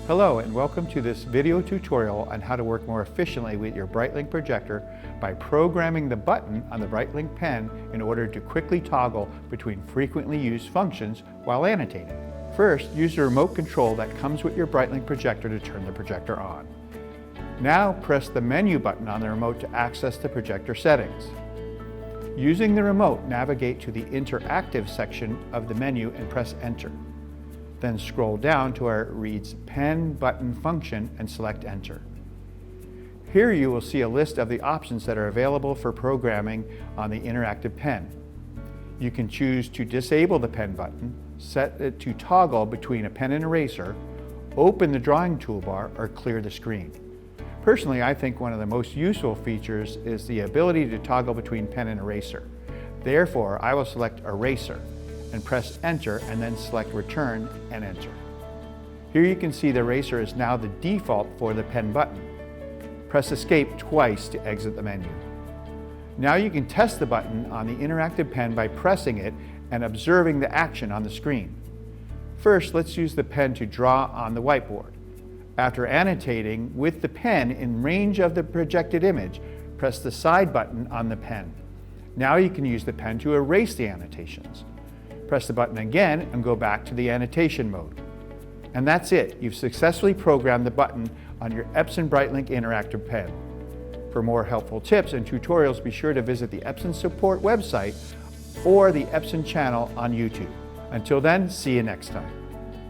Hello and welcome to this video tutorial on how to work more efficiently with your BrightLink projector by programming the button on the BrightLink pen in order to quickly toggle between frequently used functions while annotating. First, use the remote control that comes with your BrightLink projector to turn the projector on. Now press the menu button on the remote to access the projector settings. Using the remote, navigate to the interactive section of the menu and press Enter. Then scroll down to where it reads Pen Button Function and select Enter. Here you will see a list of the options that are available for programming on the interactive pen. You can choose to disable the pen button, set it to toggle between a pen and eraser, open the drawing toolbar, or clear the screen. Personally, I think one of the most useful features is the ability to toggle between pen and eraser. Therefore, I will select Eraser and press Enter and then select Return and Enter. Here you can see the eraser is now the default for the pen button. Press Escape twice to exit the menu. Now you can test the button on the interactive pen by pressing it and observing the action on the screen. First, let's use the pen to draw on the whiteboard. After annotating with the pen in range of the projected image, press the side button on the pen. Now you can use the pen to erase the annotations. Press the button again and go back to the annotation mode. And that's it. You've successfully programmed the button on your Epson BrightLink interactive pen. For more helpful tips and tutorials, be sure to visit the Epson support website or the Epson channel on YouTube. Until then, see you next time.